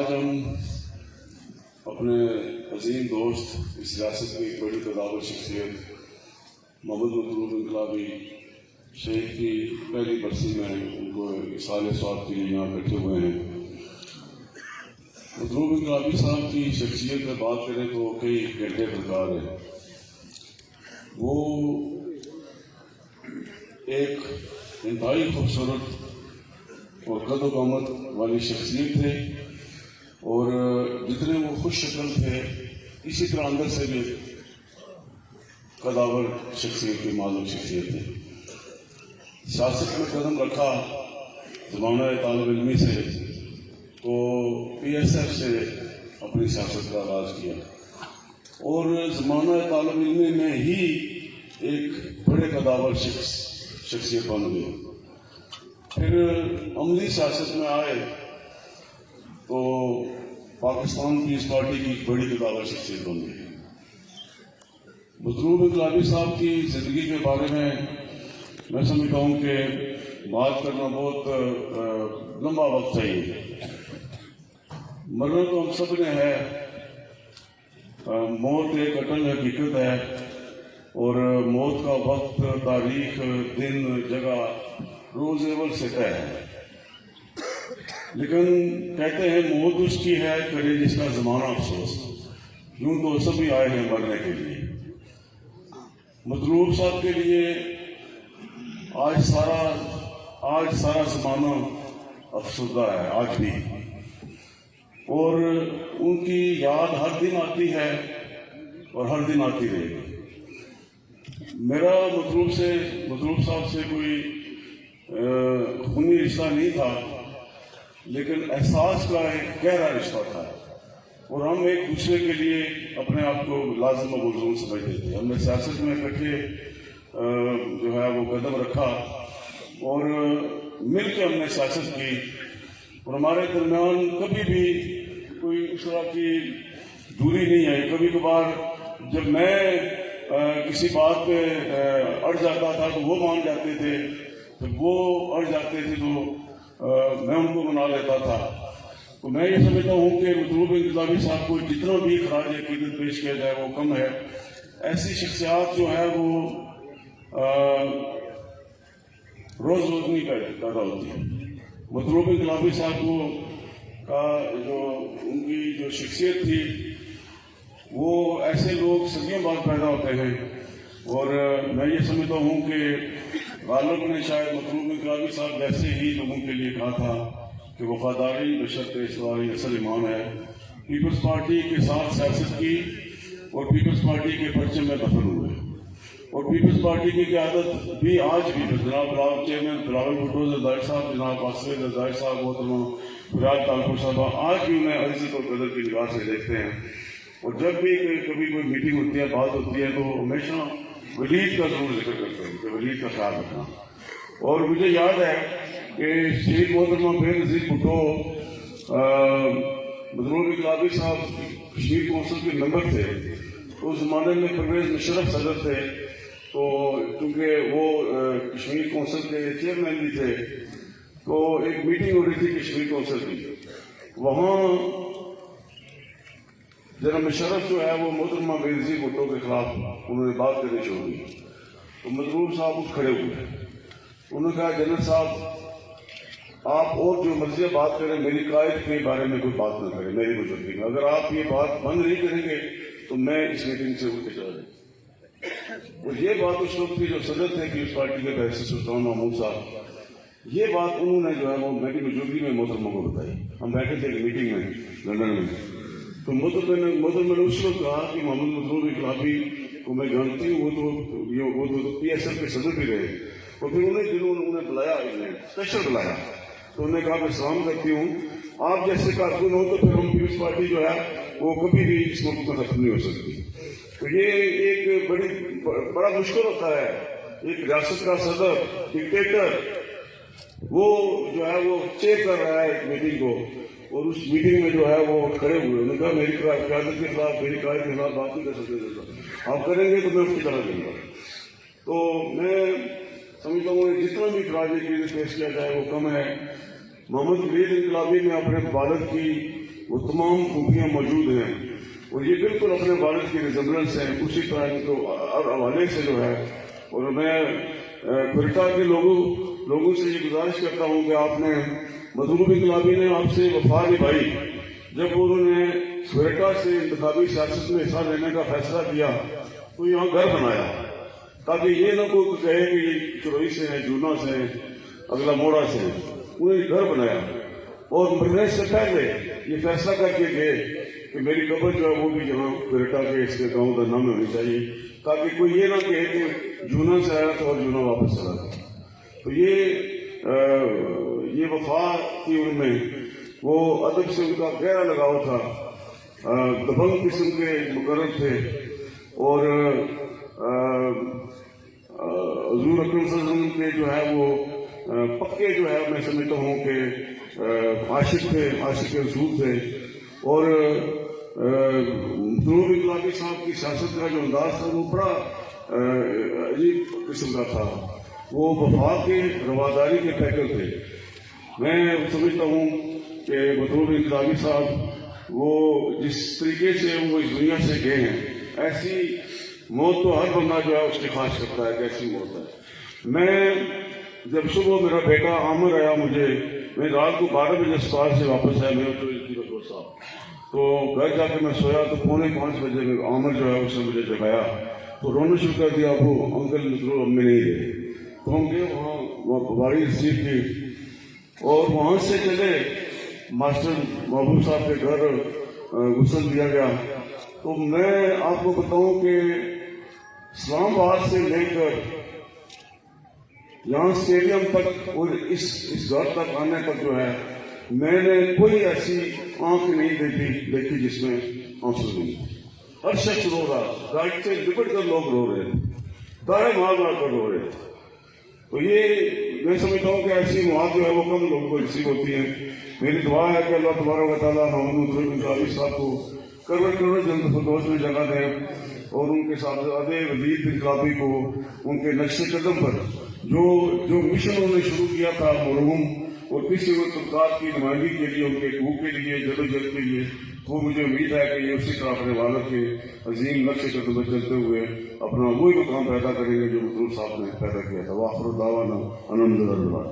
آج ہم اپنے عظیم دوست اس ریاست کی ایک بڑی قدامت شخصیت محمد مطلوب انقلابی شہید کی پہلی برسی میں ان کو اصالِ ثواب کے لیے یہاں بیٹھے ہوئے ہیں۔ مطلوب انقلابی صاحب کی شخصیت میں بات کریں تو کئی گھنٹے درکار ہے۔ وہ ایک انتہائی خوبصورت اور قد و قامت والی شخصیت تھے، اور جتنے وہ خوش شکل تھے اسی طرح اندر سے بھی قداور شخصیت کی معذور شخصیت تھے۔ سیاست میں قدم رکھا زمانہ طالب علمی سے، تو پی ایس ایف سے اپنی سیاست کا آغاز کیا، اور زمانہ طالب علمی میں ہی ایک بڑے قداور شخصیت بن گئی۔ پھر عملی سیاست میں آئے تو پاکستان پیس پارٹی کی بڑی قداور شخصیت بن گئی۔ مطلوب انقلابی صاحب کی زندگی کے بارے میں سمجھتا ہوں کہ بات کرنا بہت لمبا وقت چاہیے۔ مرنا تو ہم سب نے ہے، موت ایک اٹل حقیقت ہے، اور موت کا وقت، تاریخ، دن، جگہ روز اول سے طے ہے، لیکن کہتے ہیں موت اس کی ہے کرے جس کا زمانہ افسوس۔ یوں تو سبھی آئے ہیں مرنے کے لیے۔ مطلوب صاحب کے لیے آج سارا زمانہ افسردہ ہے، آج بھی، اور ان کی یاد ہر دن آتی ہے اور ہر دن آتی رہے گی۔ میرا مطلوب صاحب سے کوئی خونی رشتہ نہیں تھا، لیکن احساس کا ایک گہرا رشتہ تھا، اور ہم ایک دوسرے کے لیے اپنے آپ کو لازم و ملزوم سمجھتے تھے۔ ہم نے سیاست میں اکٹھے جو ہے وہ قدم رکھا، اور مل کے ہم نے سیاست کی، اور ہمارے درمیان کبھی بھی کوئی اس طرح کی دوری نہیں آئی۔ کبھی کبھار جب میں کسی بات پہ اڑ جاتا تھا تو وہ مان جاتے تھے، جب وہ اڑ جاتے تھے تو میں ان کو منا لیتا تھا۔ تو میں یہ سمجھتا ہوں کہ مطلوب انقلابی صاحب کو جتنا بھی خراج عقیدت پیش کیا جائے وہ کم ہے۔ ایسی شخصیات جو ہے وہ روز نہیں پیدا ہوتی ہے۔ مطلوب انقلابی صاحب کا ان کی جو شخصیت تھی، وہ ایسے لوگ صدیوں بعد پیدا ہوتے ہیں، اور میں یہ سمجھتا ہوں کہ غالب نے شاید مطلوب انقلابی صاحب ویسے ہی لوگوں کے لیے کہا تھا کہ وفاداری بشرط اسراری اصل ایمان ہے۔ پیپلز پارٹی کے ساتھ سیاست کی، اور پیپلز پارٹی کے پرچم میں دفن ہوئے، اور پیپلز پارٹی کی قیادت بھی آج بھی جناب چیئرمین بلاول بھٹو زرداری صاحب، جناب آصف زرداری صاحب، محترمہ فریاد کالپور صاحبہ، آج بھی انہیں عزت اور قدر کی نگاہ سے دیکھتے ہیں۔ اور جب بھی کبھی کوئی میٹنگ ہوتی ہے، بات ہوتی ہے، تو ہمیشہ ولید کا ضرور ذکر کرتے ہیں کہ ولید کا خیال رکھنا۔ اور مجھے یاد ہے کہ شہید محترمہ بے نظیر بھٹو مطلوب انقلابی صاحب کشمیر کونسل کے ممبر تھے، تو اس زمانے میں پرویز مشرف صدر تھے، تو کیونکہ وہ کشمیر کونسل کے چیئرمین بھی تھے، تو ایک میٹنگ ہو رہی تھی کشمیر کونسل کی۔ وہاں جناب مشرف جو ہے وہ محترمہ بے نظیر بھٹو کے خلاف انہوں نے بات کرنی شروع کی، تو مطلوب صاحب اٹھ کھڑے ہوئے۔ انہوں نے کہا جنرل صاحب، آپ اور جو مرضی بات کریں، میری قائد کے بارے میں کوئی بات نہ کریں، میری بزرگی میں۔ اگر آپ یہ بات بند نہیں کریں گے تو میں اس میٹنگ سے اٹھ کے چلا جاؤں۔ اور یہ بات اس وقت کی جو صدر تھے کہ اس پارٹی کے بحث سلطان محمود صاحب، یہ بات انہوں نے جو ہے وہ میری بزرگی میں محترمہ کو بتائی۔ ہم بیٹھے تھے میٹنگ میں لندن میں، تو محترمہ نے اس وقت کہا کہ محمد مطلوب انقلابی کو میں جانتی ہوں، وہ تو پی ایس ایف کے صدر بھی رہے، اور پھر انہیں بلایا، اسپیشل بلایا، تو انہوں نے کہا میں سلام کرتی ہوں، آپ جیسے کارکن ہو تو پھر ہم پیپلز پارٹی جو ہے وہ کبھی بھی اس ملک میں ختم نہیں ہو سکتی۔ تو یہ ایک بڑا مشکل ہوتا ہے، ایک ریاست کا صدر، ڈکٹیٹر، وہ جو ہے وہ چیک کر رہا ہے ایک میٹنگ کو، اور اس میٹنگ میں جو ہے وہ کھڑے ہوئے، انہوں نے کہا میری قیادت کے خلاف، میری قائد کے خلاف بات نہیں کر سکتے، آپ کریں گے تو میں اس کی طرح دوں گا۔ تو میں سمجھتا ہوں جتنا بھی خراج عقیدت پیش کیا جائے وہ کم ہے۔ محمد ولید انقلابی نے اپنے والد کی وہ تمام خوبیاں موجود ہیں، اور یہ بالکل اپنے والد کی ریزمبلنس ہے اسی طرح ان کو حوالے سے جو ہے. اور میں کوئٹہ کے لوگوں سے یہ گزارش کرتا ہوں کہ آپ نے مطلوب انقلابی نے آپ سے وفا نبھائی جب انہوں نے کوئٹہ سے انتخابی سیاست میں حصہ لینے کا فیصلہ کیا تو یہاں گھر بنایا تاکہ یہ نہ کوئی کہے کہ یہ چروئی سے ہے، جونا سے ہے، اگلا موڑا سے ہے. انہوں نے گھر بنایا اور مرنے سے پہلے یہ فیصلہ کر کے گئے کہ میری قبر جو ہے وہ بھی یہاں کوئٹہ کے اس کے گاؤں کا نام ہونی چاہیے تاکہ کوئی یہ نہ کہے کہ جونا سے آیا تھا اور جونا واپس چلا گیا. تو یہ وفا تھی ان میں، وہ ادب سے ان کا گہرا لگاؤ تھا، دبنگ قسم کے مقرر تھے، اور حضور اکرم صلی اللہ علیہ وسلم کے جو ہے وہ پکے جو ہے میں سمجھتا ہوں کہ عاشق تھے، عاشق رسول تھے. اور مطلوب انقلابی صاحب کی سیاست کا جو انداز تھا وہ بڑا عجیب قسم کا تھا، وہ وفا کے رواداری کے پیکر تھے. میں سمجھتا ہوں کہ مطلوب انقلابی صاحب وہ جس طریقے سے وہ اس دنیا سے گئے ہیں، ایسی موت تو ہر بندہ جو ہے اس کی خواہش کرتا ہے کہ ایسی موت ہے. میں جب صبح میرا بیٹا عامر آیا میں رات کو 12 بجے اسپتال سے واپس آیا، میرا تو صاحب تو گھر جا کے میں سویا تو 4:45 بجے عامر جو ہے اس نے مجھے جگایا تو رونا شروع کر دیا، وہ انکل مطلب ہم میں نہیں گئے. تو ہم گئے وہاں باری رسیو کی اور وہاں سے چلے ماسٹر محبوب صاحب کے گھر غسل دیا گیا. تو میں آپ کو بتاؤں کہ اسلام آباد سے لے کر یہاں اسٹیڈیم تک اور اس گھر تک آنے تک جو ہے میں نے کوئی ایسی آنکھ نہیں دیکھی جس میں آنسو نہیں. ہر شخص رو رہا، گاڑی سے لپٹ کر لوگ رو رہے، دائیں مار کر رو رہے. تو یہ میں سمجھتا ہوں کہ ایسی مواد جو ہے وہ کم لوگوں کو ریسیو ہوتی ہیں. میری دعا ہے کہ اللہ تبارک و تعالیٰ محمد انقلابی صاحب کو کروڑ جلد فردوس میں جگہ دیں اور ان کے صاحبزادے وزیر انقلابی کو ان کے نقش قدم پر جو مشن انہوں نے شروع کیا تھا مرحوم اور کسی اور طبقات کی نمائندگی کے لیے، ان کے حقوق کے لیے، جدوجہد کے لیے، وہ مجھے امید ہے کہ یہ اسی طرح اپنے والد کے عظیم نقش قدم پر چلتے ہوئے اپنا وہی مقام پیدا کریں گے جو مطلوب صاحب نے پیدا کیا تھا. وآخر دعوانا الحمدللہ.